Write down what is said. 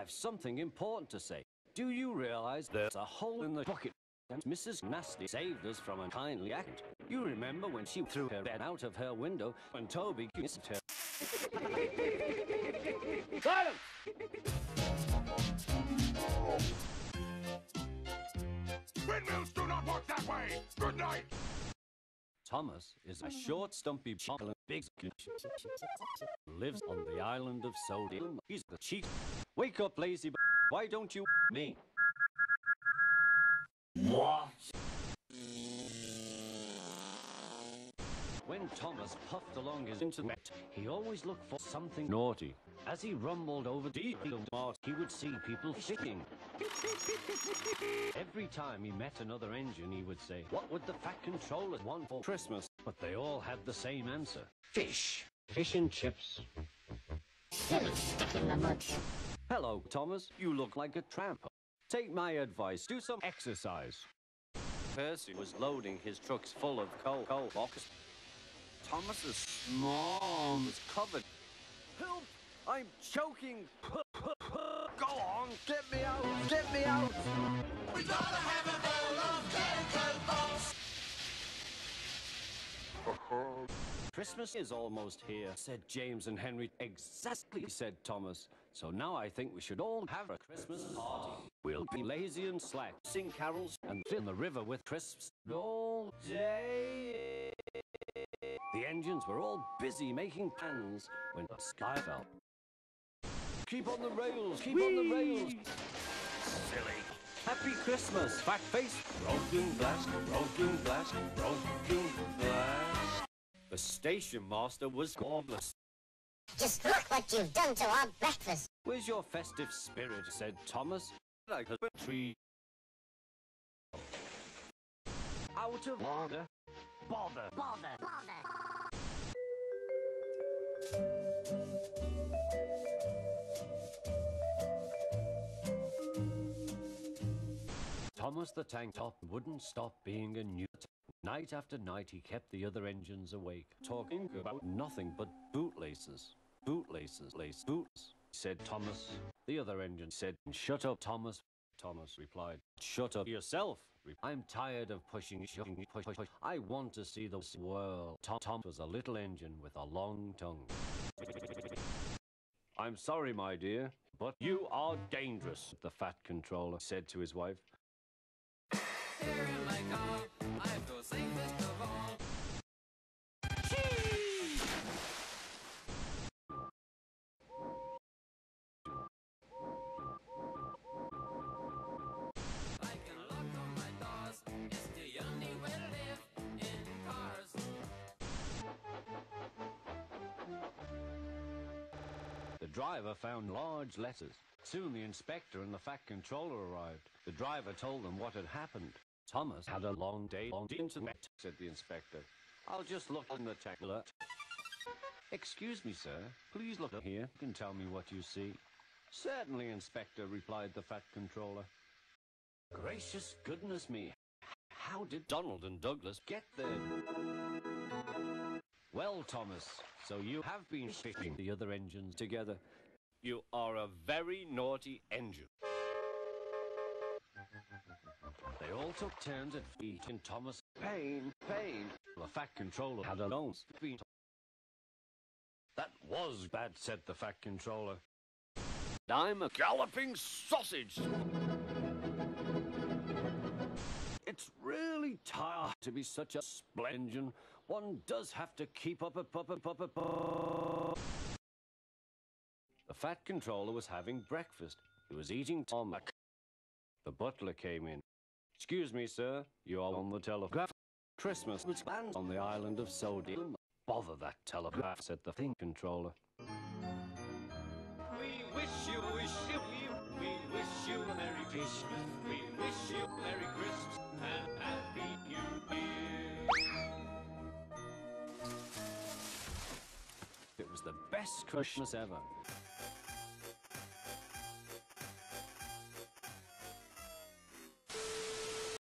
have something important to say. Do you realize there's a hole in the bucket? And Mrs. Nasty saved us from a kindly act. You remember when she threw her bed out of her window when Toby kissed her? Silence! Windmills do not work that way! Good night! Thomas is a short, stumpy chocolate big lives on the island of Sodium. He's the chief. Wake up, lazy b****. Why don't you me? What? When Thomas puffed along his internet, he always looked for something naughty. As he rumbled over the mart, he would see people shitting. Every time he met another engine, he would say, "What would the fat controllers want for Christmas?" But they all had the same answer. Fish. Fish and chips. Stuck in the mud. Hello, Thomas. You look like a tramp. Take my advice. Do some exercise. Percy was loading his trucks full of coal boxes. Thomas's small was covered. Help! I'm choking! Go on, get me out! Get me out! We'd rather have a bowl of cocoa pops. Christmas is almost here, said James and Henry. Exactly, said Thomas. So now I think we should all have a Christmas party. We'll be lazy and slack, sing carols, and fill the river with crisps all day. The engines were all busy making plans when the sky fell. Keep on the rails, keep on the rails. Silly. Happy Christmas, fat face. Broken glass, broken glass, broken glass. The station master was gormless. Just look what you've done to our breakfast. Where's your festive spirit, said Thomas. Like a tree. Out of order. Bother. Bother, bother. Thomas the Tank Top wouldn't stop being a newt. Night after night he kept the other engines awake, talking about nothing but bootlaces. Bootlaces, lace boots, said Thomas. The other engine said, "Shut up, Thomas." Thomas replied, "Shut up yourself. I'm tired of pushing. I want to see the world." Tom was a little engine with a long tongue. "I'm sorry, my dear, but you are dangerous," the fat controller said to his wife. Here in my car, I feel safest of all. I can lock all my doors. It's the only way to live in cars. The driver found large letters. Soon the inspector and the fat controller arrived. The driver told them what had happened. "Thomas had a long day on the internet," said the inspector. "I'll just look in the tech alert." "Excuse me, sir. Please look here and tell me what you see." "Certainly, Inspector," replied the fat controller. Gracious goodness me. How did Donald and Douglas get there? "Well, Thomas, so you have been fitting the other engines together. You are a very naughty engine." They all took turns at feeding Thomas. Pain, pain. The fat controller had a nose. "That was bad," said the fat controller. "I'm a galloping sausage." It's really tired to be such a splendid engine. One does have to keep up a The fat controller was having breakfast. He was eating tarmac. The butler came in. "Excuse me, sir. You are on the telegraph. Christmas was planned on the island of Sodium." "Bother that telegraph," said the thing controller. We wish you a Merry Christmas. We wish you a Merry Christmas and Happy New Year. It was the best Christmas ever.